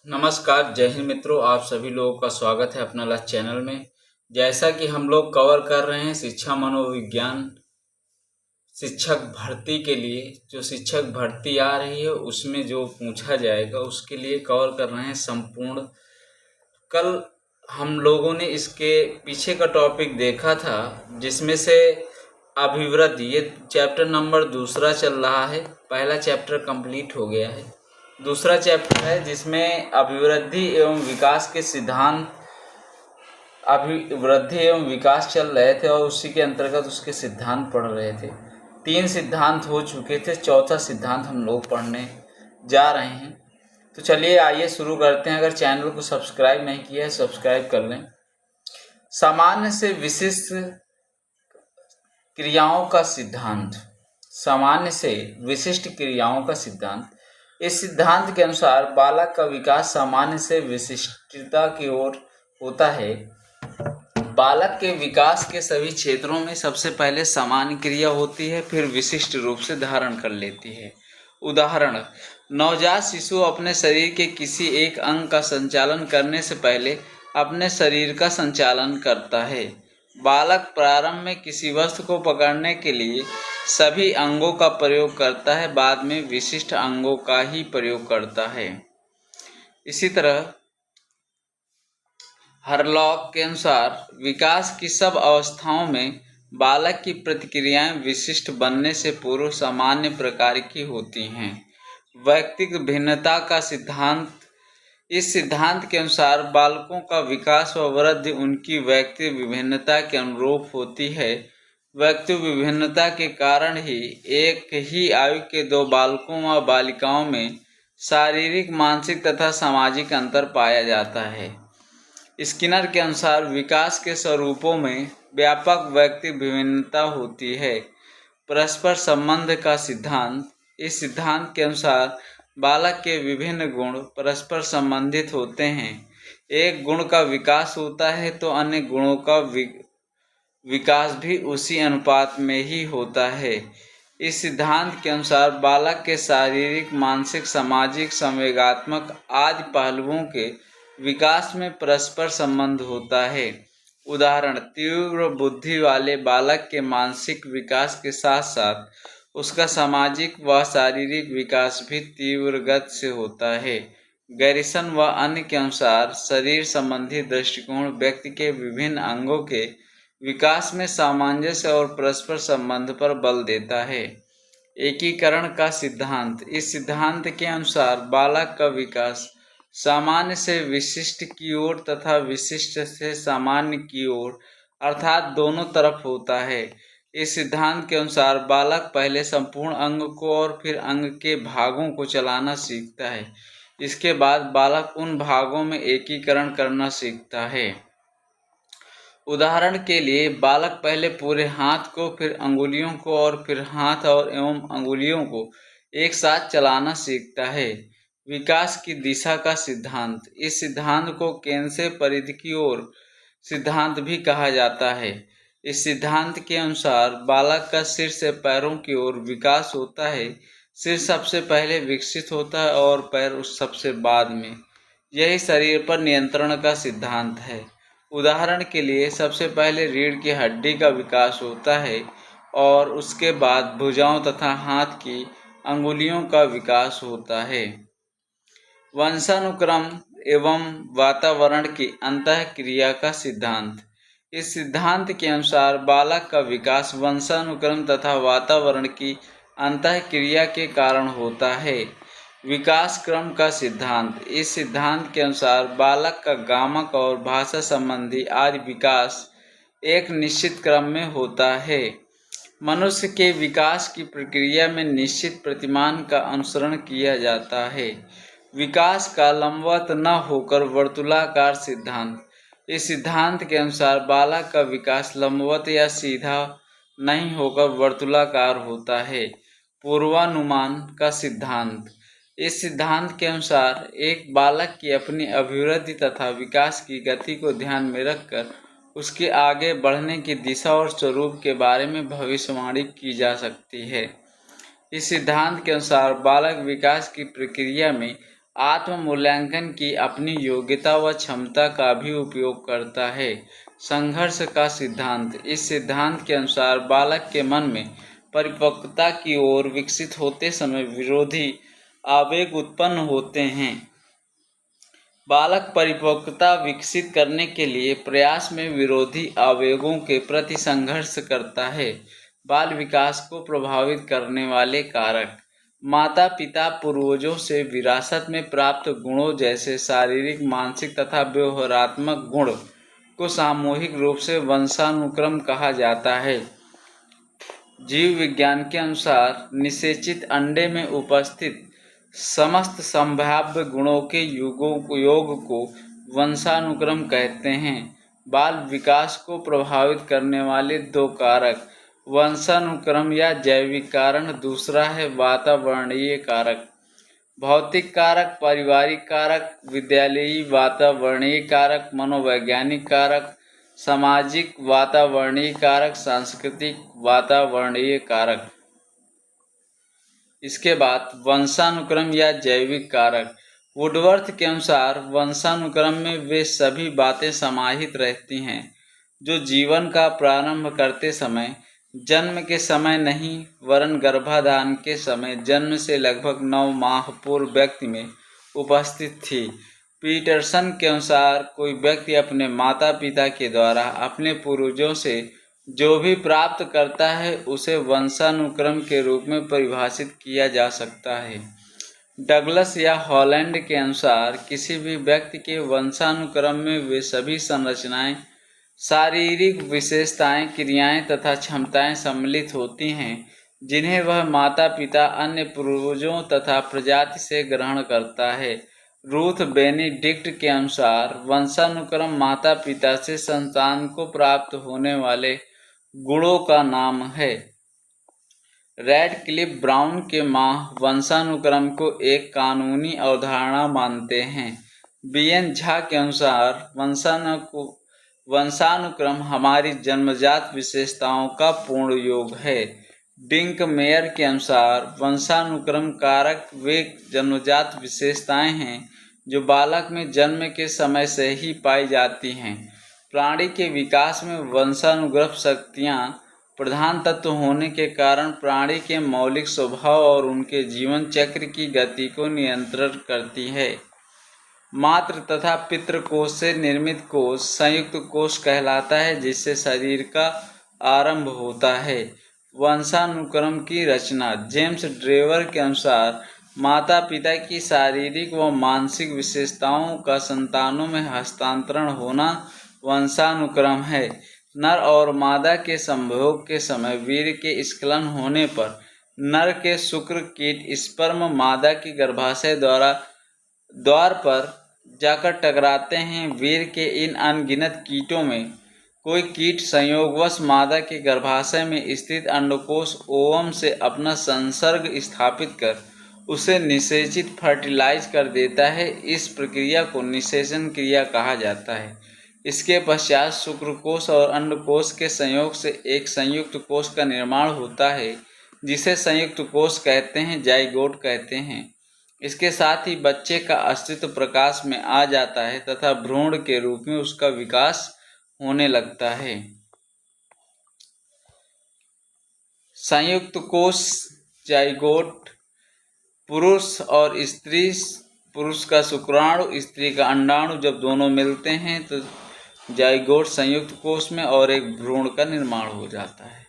नमस्कार, जय हिंद मित्रों। आप सभी लोगों का स्वागत है अपना लक्ष्य चैनल में। जैसा कि हम लोग कवर कर रहे हैं शिक्षा मनोविज्ञान शिक्षक भर्ती के लिए, जो शिक्षक भर्ती आ रही है उसमें जो पूछा जाएगा उसके लिए कवर कर रहे हैं संपूर्ण। कल हम लोगों ने इसके पीछे का टॉपिक देखा था जिसमें से अभिवृद्धि, ये चैप्टर नंबर दूसरा चल रहा है। पहला चैप्टर कंप्लीट हो गया है, दूसरा चैप्टर है जिसमें अभिवृद्धि एवं विकास के सिद्धांत, अभिवृद्धि एवं विकास चल रहे थे और उसी के अंतर्गत उसके सिद्धांत पढ़ रहे थे। 3 सिद्धांत हो चुके थे, चौथा सिद्धांत हम लोग पढ़ने जा रहे हैं। तो चलिए आइए शुरू करते हैं। अगर चैनल को सब्सक्राइब नहीं किया है सब्सक्राइब कर लें। सामान्य से विशिष्ट क्रियाओं का सिद्धांत, सामान्य से विशिष्ट क्रियाओं का सिद्धांत। इस सिद्धांत के अनुसार बालक का विकास सामान्य से विशिष्टता की ओर होता है। बालक के विकास के सभी क्षेत्रों में सबसे पहले सामान्य क्रिया होती है, फिर विशिष्ट रूप से धारण कर लेती है। उदाहरण, नवजात शिशु अपने शरीर के किसी एक अंग का संचालन करने से पहले अपने शरीर का संचालन करता है। बालक प्रारंभ में किसी वस्तु को पकड़ने के लिए सभी अंगों का प्रयोग करता है, बाद में विशिष्ट अंगों का ही प्रयोग करता है। इसी तरह हरलॉक के अनुसार विकास की सब अवस्थाओं में बालक की प्रतिक्रियाएं विशिष्ट बनने से पूर्व सामान्य प्रकार की होती हैं। व्यक्तिगत भिन्नता का सिद्धांत, इस सिद्धांत के अनुसार बालकों का विकास व वृद्धि उनकी व्यक्तिगत विभिन्नता के अनुरूप होती है। व्यक्तिगत विभिन्नता के कारण ही एक ही आयु के 2 बालकों व बालिकाओं में शारीरिक, मानसिक तथा सामाजिक अंतर पाया जाता है। स्किनर के अनुसार विकास के स्वरूपों में व्यापक व्यक्ति विभिन्नता होती है। परस्पर संबंध का सिद्धांत, इस सिद्धांत के अनुसार बालक के विभिन्न गुण परस्पर संबंधित होते हैं। एक गुण का विकास होता है तो अन्य गुणों का विकास भी उसी अनुपात में ही होता है। इस सिद्धांत के अनुसार बालक के शारीरिक, मानसिक, सामाजिक, संवेगात्मक आदि पहलुओं के विकास में परस्पर संबंध होता है। उदाहरण, तीव्र बुद्धि वाले बालक के मानसिक विकास के साथ साथ उसका सामाजिक व शारीरिक विकास भी तीव्र गति से होता है। गैरिसन व अन्य के अनुसार शरीर संबंधी दृष्टिकोण व्यक्ति के विभिन्न अंगों के विकास में सामंजस्य और परस्पर संबंध पर बल देता है। एकीकरण का सिद्धांत, इस सिद्धांत के अनुसार बालक का विकास सामान्य से विशिष्ट की ओर तथा विशिष्ट से सामान्य की ओर अर्थात दोनों तरफ होता है। इस सिद्धांत के अनुसार बालक पहले संपूर्ण अंग को और फिर अंग के भागों को चलाना सीखता है। इसके बाद बालक उन भागों में एकीकरण करना सीखता है। उदाहरण के लिए, बालक पहले पूरे हाथ को, फिर अंगुलियों को और फिर हाथ और एवं अंगुलियों को एक साथ चलाना सीखता है। विकास की दिशा का सिद्धांत, इस सिद्धांत को केंद्र से परिधि की ओर सिद्धांत भी कहा जाता है। इस सिद्धांत के अनुसार बालक का सिर से पैरों की ओर विकास होता है। सिर सबसे पहले विकसित होता है और पैर उस सबसे बाद में। यही शरीर पर नियंत्रण का सिद्धांत है। उदाहरण के लिए, सबसे पहले रीढ़ की हड्डी का विकास होता है और उसके बाद भुजाओं तथा हाथ की अंगुलियों का विकास होता है। वंशानुक्रम एवं वातावरण की अंतःक्रिया का सिद्धांत, इस सिद्धांत के अनुसार बालक का विकास वंशानुक्रम तथा वातावरण की अंतःक्रिया के कारण होता है। विकास क्रम का सिद्धांत, इस सिद्धांत के अनुसार बालक का गामक और भाषा संबंधी आदि विकास एक निश्चित क्रम में होता है। मनुष्य के विकास की प्रक्रिया में निश्चित प्रतिमान का अनुसरण किया जाता है। विकास का लंबवत न होकर वर्तुलाकार सिद्धांत, इस सिद्धांत के अनुसार बालक का विकास लंबवत या सीधा नहीं होकर वर्तुलाकार होता है। पूर्वानुमान का सिद्धांत, इस सिद्धांत के अनुसार एक बालक की अपनी अभिवृद्धि तथा विकास की गति को ध्यान में रखकर उसके आगे बढ़ने की दिशा और स्वरूप के बारे में भविष्यवाणी की जा सकती है। इस सिद्धांत के अनुसार बालक विकास की प्रक्रिया में आत्म मूल्यांकन की अपनी योग्यता व क्षमता का भी उपयोग करता है। संघर्ष का सिद्धांत। इस सिद्धांत के अनुसार बालक के मन में परिपक्वता की ओर विकसित होते समय विरोधी आवेग उत्पन्न होते हैं। बालक परिपक्वता विकसित करने के लिए प्रयास में विरोधी आवेगों के प्रति संघर्ष करता है। बाल विकास को प्रभावित करने वाले कारक। माता पिता पूर्वजों से विरासत में प्राप्त गुणों जैसे शारीरिक, मानसिक तथा व्यवहारात्मक गुण को सामूहिक रूप से वंशानुक्रम कहा जाता है। जीव विज्ञान के अनुसार निषेचित अंडे में उपस्थित समस्त संभाव्य गुणों के योग को वंशानुक्रम कहते हैं। बाल विकास को प्रभावित करने वाले दो कारक, वंशानुक्रम या जैविक कारण, दूसरा है वातावरणीय कारक। भौतिक कारक, पारिवारिक कारक, विद्यालयी वातावरणीय कारक, मनोवैज्ञानिक कारक, सामाजिक वातावरणीय कारक, सांस्कृतिक वातावरणीय कारक। इसके बाद वंशानुक्रम या जैविक कारक। वुडवर्थ के अनुसार वंशानुक्रम में वे सभी बातें समाहित रहती हैं जो जीवन का प्रारंभ करते समय, जन्म के समय नहीं वरन गर्भाधान के समय, जन्म से लगभग 9 माह पूर्व व्यक्ति में उपस्थित थी। पीटरसन के अनुसार कोई व्यक्ति अपने माता पिता के द्वारा अपने पूर्वजों से जो भी प्राप्त करता है उसे वंशानुक्रम के रूप में परिभाषित किया जा सकता है। डगलस या हॉलैंड के अनुसार किसी भी व्यक्ति के वंशानुक्रम में वे सभी संरचनाएं, शारीरिक विशेषताएं, क्रियाएं तथा क्षमताएं सम्मिलित होती हैं जिन्हें वह माता पिता, अन्य पूर्वजों तथा प्रजाति से ग्रहण करता है। रूथ बेनेडिक्ट के अनुसार वंशानुक्रम माता पिता से संतान को प्राप्त होने वाले गुणों का नाम है। रैडक्लिफ ब्राउन के माँ वंशानुक्रम को एक कानूनी अवधारणा मानते हैं। बीएन झा के अनुसार वंशानुक्रम हमारी जन्मजात विशेषताओं का पूर्ण योग है। डिंक मेयर के अनुसार वंशानुक्रम कारक वे जन्मजात विशेषताएं हैं जो बालक में जन्म के समय से ही पाई जाती हैं। प्राणी के विकास में वंशानुगत शक्तियाँ प्रधान तत्व होने के कारण प्राणी के मौलिक स्वभाव और उनके जीवन चक्र की गति को नियंत्रित करती है। मातृ तथा पितृ कोश से निर्मित कोश संयुक्त कोश कहलाता है जिससे शरीर का आरंभ होता है। वंशानुक्रम की रचना। जेम्स ड्रेवर के अनुसार माता पिता की शारीरिक व मानसिक विशेषताओं का संतानों में हस्तांतरण होना वंशानुक्रम है। नर और मादा के संभोग के समय वीर्य के स्खलन होने पर नर के शुक्र कीट स्पर्म मादा की गर्भाशय द्वार पर जाकर टकराते हैं। वीर्य के इन अनगिनत कीटों में कोई कीट संयोगवश मादा के गर्भाशय में स्थित अंडकोश ओवम से अपना संसर्ग स्थापित कर उसे निषेचित फर्टिलाइज कर देता है। इस प्रक्रिया को निषेचन क्रिया कहा जाता है। इसके पश्चात शुक्रकोश और अंडकोश के संयोग से एक संयुक्त कोश का निर्माण होता है जिसे संयुक्त कोश कहते हैं, जाइगोट कहते हैं। इसके साथ ही बच्चे का अस्तित्व प्रकाश में आ जाता है तथा भ्रूण के रूप में उसका विकास होने लगता है। संयुक्त कोश जाइगोट। पुरुष और स्त्री, पुरुष का शुक्राणु स्त्री का अंडाणु जब दोनों मिलते हैं तो जाइगोट संयुक्त कोश में और एक भ्रूण का निर्माण हो जाता है।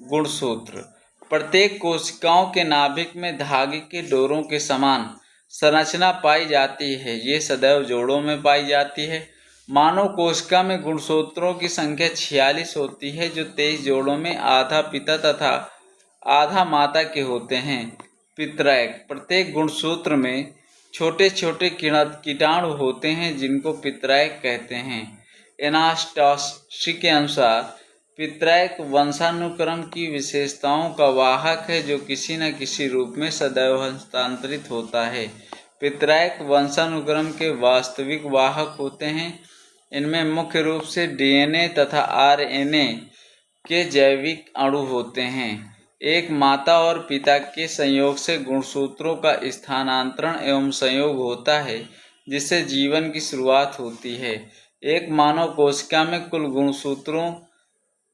गुणसूत्र। प्रत्येक कोशिकाओं के नाभिक में धागे के डोरों के समान संरचना पाई जाती है। ये सदैव जोड़ों में पाई जाती है। मानव कोशिका में गुणसूत्रों की संख्या 46 होती है जो 23 जोड़ों में आधा पिता तथा आधा माता के होते हैं। पित्रैक। प्रत्येक गुणसूत्र में छोटे छोटे कीटाणु होते हैं जिनको पित्रैक कहते हैं। एनास्टॉसी के अनुसार पित्रैक वंशानुक्रम की विशेषताओं का वाहक है जो किसी न किसी रूप में सदैव हस्तांतरित होता है। पित्रैक वंशानुक्रम के वास्तविक वाहक होते हैं। इनमें मुख्य रूप से डीएनए तथा आरएनए के जैविक अणु होते हैं। एक माता और पिता के संयोग से गुणसूत्रों का स्थानांतरण एवं संयोग होता है, जिससे जीवन की शुरुआत होती है। एक मानव कोशिका में कुल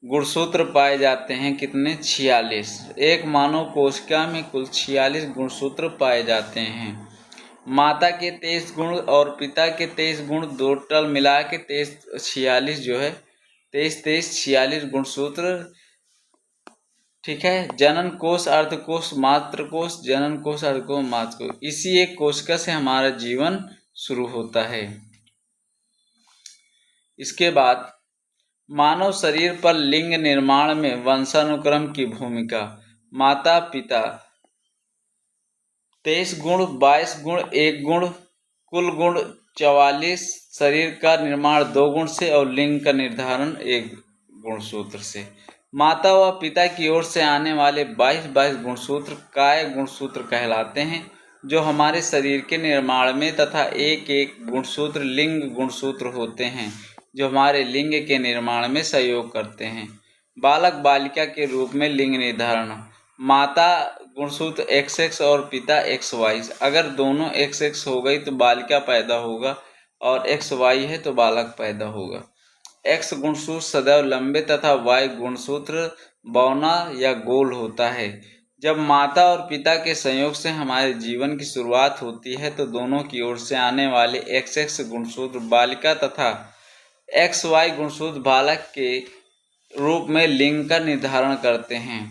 गुणसूत्र पाए जाते हैं कितने? 46। एक मानव कोशिका में कुल 46 गुणसूत्र पाए जाते हैं। माता के 23 गुण और पिता के 23 गुण टोटल मिला के 46 जो है 46 गुणसूत्र। ठीक है। जनन कोष, अर्धकोष, मातृकोष, जनन कोष, अर्धकोष, मातृकोष, इसी एक कोशिका से हमारा जीवन शुरू होता है। इसके बाद मानव शरीर पर लिंग निर्माण में वंशानुक्रम की भूमिका। माता पिता 23 गुण, 22 गुण, 1 गुण, कुल गुण 44। शरीर का निर्माण 2 गुण से और लिंग का निर्धारण 1 गुणसूत्र से। माता व पिता की ओर से आने वाले 22 गुणसूत्र काय गुणसूत्र कहलाते हैं, जो हमारे शरीर के निर्माण में, तथा एक गुणसूत्र लिंग गुणसूत्र होते हैं, जो हमारे लिंग के निर्माण में सहयोग करते हैं। बालक बालिका के रूप में लिंग निर्धारण। माता गुणसूत्र XX और पिता XY। अगर दोनों XX हो गई तो बालिका पैदा होगा और XY है तो बालक पैदा होगा। X गुणसूत्र सदैव लंबे तथा Y गुणसूत्र बौना या गोल होता है। जब माता और पिता के संयोग से हमारे जीवन की शुरुआत होती है तो दोनों की ओर से आने वाले XX गुणसूत्र बालिका तथा XY गुणसूत्र बालक के रूप में लिंग का निर्धारण करते हैं।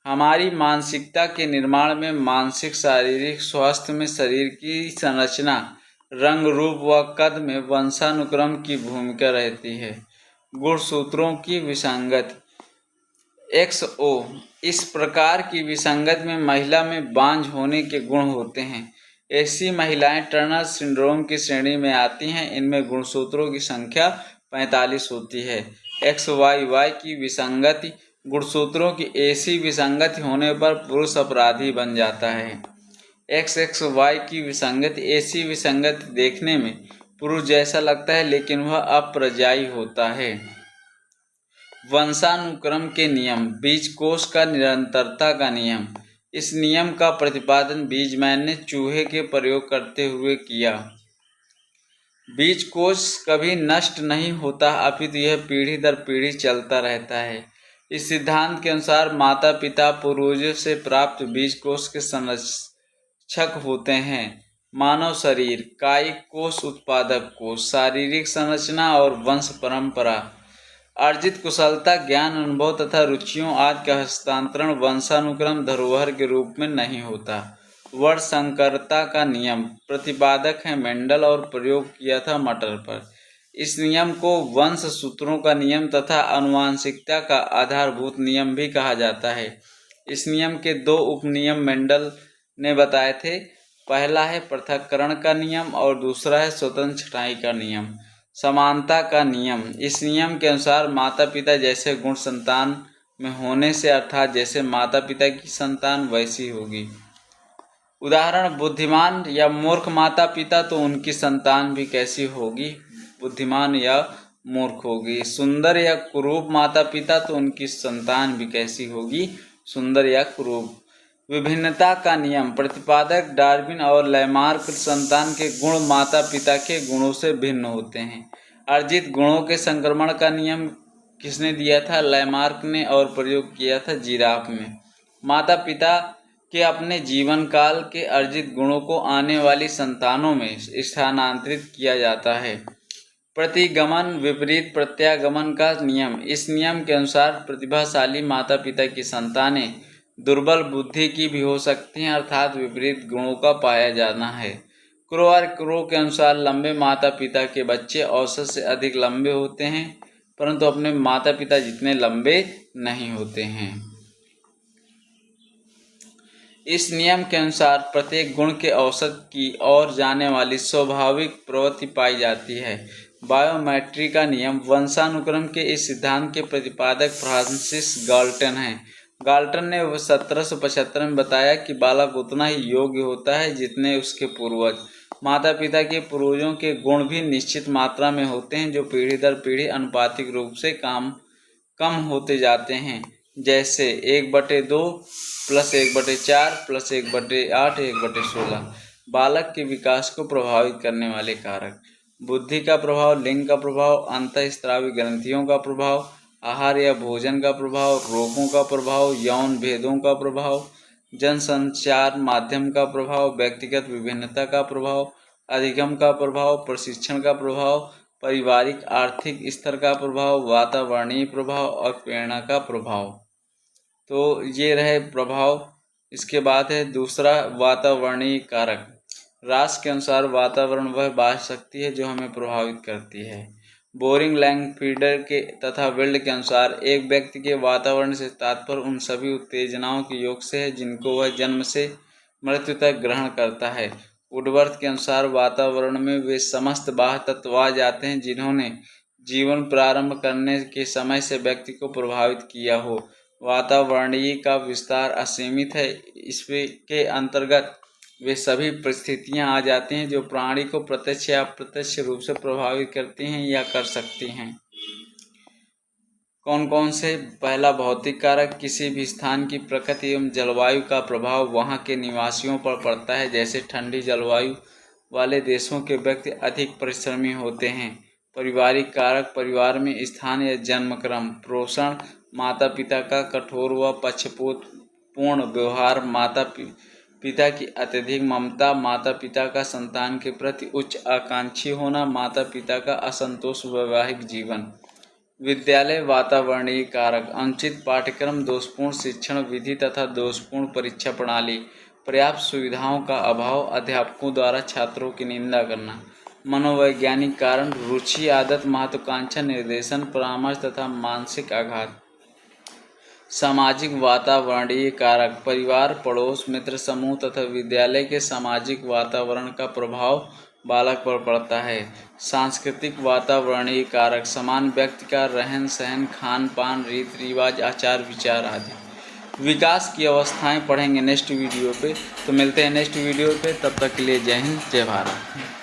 हमारी मानसिकता के निर्माण में, मानसिक शारीरिक स्वास्थ्य में, शरीर की संरचना, रंग रूप व कद में वंशानुक्रम की भूमिका रहती है। गुणसूत्रों की विसंगति XO। इस प्रकार की विसंगति में महिला में बांझ होने के गुण होते हैं। ऐसी महिलाएं टर्नर सिंड्रोम की श्रेणी में आती हैं। इनमें गुणसूत्रों की संख्या 45 होती है। XYY की विसंगति। गुणसूत्रों की ऐसी विसंगति होने पर पुरुष अपराधी बन जाता है। XXY की विसंगति। ऐसी विसंगति देखने में पुरुष जैसा लगता है लेकिन वह अपरजाई होता है। वंशानुक्रम के नियम। बीजकोष का निरंतरता का नियम। इस नियम का प्रतिपादन बीजमैन ने चूहे के प्रयोग करते हुए किया। बीजकोष कभी नष्ट नहीं होता, अपितु यह पीढ़ी दर पीढ़ी चलता रहता है। इस सिद्धांत के अनुसार माता पिता पूर्वजों से प्राप्त बीजकोष के संरक्षक होते हैं। मानव शरीर। कायिक कोष, उत्पादक कोष, शारीरिक संरचना और वंश परंपरा। अर्जित कुशलता, ज्ञान, अनुभव तथा रुचियों आदि का हस्तांतरण वंशानुक्रम धरोहर के रूप में नहीं होता। वर्णसंकरता का नियम। प्रतिपादक है मेंडल और प्रयोग किया था मटर पर। इस नियम को वंश सूत्रों का नियम तथा आनुवंशिकता का आधारभूत नियम भी कहा जाता है। इस नियम के 2 उपनियम मेंडल ने बताए थे। पहला है पृथक्करण का नियम और दूसरा है स्वतंत्र छँटाई का नियम। समानता का नियम। इस नियम के अनुसार माता पिता जैसे गुण संतान में होने से, अर्थात जैसे माता पिता की संतान वैसी होगी। उदाहरण, बुद्धिमान या मूर्ख माता पिता तो उनकी संतान भी कैसी होगी? बुद्धिमान या मूर्ख होगी। सुंदर या कुरूप माता पिता तो उनकी संतान भी कैसी होगी? सुंदर या कुरूप। विभिन्नता का नियम। प्रतिपादक डार्विन और लैमार्क संतान के गुण माता पिता के गुणों से भिन्न होते हैं। अर्जित गुणों के संक्रमण का नियम किसने दिया था? लैमार्क ने, और प्रयोग किया था जिराफ में। माता पिता के अपने जीवन काल के अर्जित गुणों को आने वाली संतानों में स्थानांतरित किया जाता है। प्रतिगमन विपरीत प्रत्यागमन का नियम। इस नियम के अनुसार प्रतिभाशाली माता पिता की संतानें दुर्बल बुद्धि की भी हो सकती हैं, अर्थात विपरीत गुणों का पाया जाना है। क्रो और क्रो के अनुसार लंबे माता पिता के बच्चे औसत से अधिक लंबे होते हैं, परंतु अपने माता पिता जितने लंबे नहीं होते हैं। इस नियम के अनुसार प्रत्येक गुण के औसत की ओर जाने वाली स्वाभाविक प्रवृत्ति पाई जाती है। बायोमेट्री का नियम। वंशानुक्रम के इस सिद्धांत के प्रतिपादक फ्रांसिस गाल्टन हैं। गाल्टन ने 1775 में बताया कि बालक उतना ही योग्य होता है जितने उसके पूर्वज। माता पिता के पूर्वजों के गुण भी निश्चित मात्रा में होते हैं, जो पीढ़ी दर पीढ़ी आनुपातिक रूप से कम होते जाते हैं। जैसे 1/2 + 1/4 + 1/8 1/16। बालक के विकास को प्रभावित करने वाले कारक: बुद्धि का प्रभाव, लिंग का प्रभाव, अंतःस्रावी ग्रंथियों का प्रभाव, आहार या भोजन का प्रभाव, रोगों का प्रभाव, यौन भेदों का प्रभाव, जनसंचार माध्यम का प्रभाव, व्यक्तिगत विभिन्नता का प्रभाव, अधिगम का प्रभाव, प्रशिक्षण का प्रभाव, पारिवारिक आर्थिक स्तर का प्रभाव, वातावरणीय प्रभाव और प्रेरणा का प्रभाव। तो ये रहे प्रभाव। इसके बाद है दूसरा, वातावरणीय कारक। रास के अनुसार वातावरण वह बाह्य शक्ति है जो हमें प्रभावित करती है। बोरिंग, लैंगफील्डर के तथा विल्ड के अनुसार एक व्यक्ति के वातावरण से तात्पर्य उन सभी उत्तेजनाओं के योग से है जिनको वह जन्म से मृत्यु तक ग्रहण करता है। वुडवर्थ के अनुसार वातावरण में वे समस्त बाह्य तत्व आ जाते हैं जिन्होंने जीवन प्रारंभ करने के समय से व्यक्ति को प्रभावित किया हो। वातावरणीय का विस्तार असीमित है। इसके अंतर्गत वे सभी परिस्थितियां आ जाती हैं जो प्राणी को प्रत्यक्ष या अप्रत्यक्ष रूप से प्रभावित करती हैं या कर सकती हैं। कौन कौन से? पहला, भौतिक कारक। किसी भी स्थान की प्रकृति एवं जलवायु का प्रभाव वहां के निवासियों पर पड़ता है। जैसे ठंडी जलवायु वाले देशों के व्यक्ति अधिक परिश्रमी होते हैं। पारिवारिक कारक। परिवार में स्थान या जन्मक्रम। पोषण। माता पिता का कठोर व पक्षपातपूर्ण व्यवहार। माता पिता की अत्यधिक ममता। माता पिता का संतान के प्रति उच्च आकांक्षी होना। माता पिता का असंतोष वैवाहिक जीवन। विद्यालय वातावरणीय कारक। अनुचित पाठ्यक्रम, दोषपूर्ण शिक्षण विधि तथा दोषपूर्ण परीक्षा प्रणाली। पर्याप्त सुविधाओं का अभाव। अध्यापकों द्वारा छात्रों की निंदा करना। मनोवैज्ञानिक कारण। रुचि, आदत, महत्वाकांक्षा, निर्देशन, परामर्श तथा मानसिक आघात। सामाजिक वातावरणीय कारक। परिवार, पड़ोस, मित्र समूह तथा विद्यालय के सामाजिक वातावरण का प्रभाव बालक पर पड़ता है। सांस्कृतिक वातावरणीय कारक। समान व्यक्ति का रहन सहन, खान पान, रीति रिवाज, आचार विचार आदि। विकास की अवस्थाएं पढ़ेंगे नेक्स्ट वीडियो पे। तो मिलते हैं नेक्स्ट वीडियो पे, तब तक के लिए जय हिंद, जय भारत।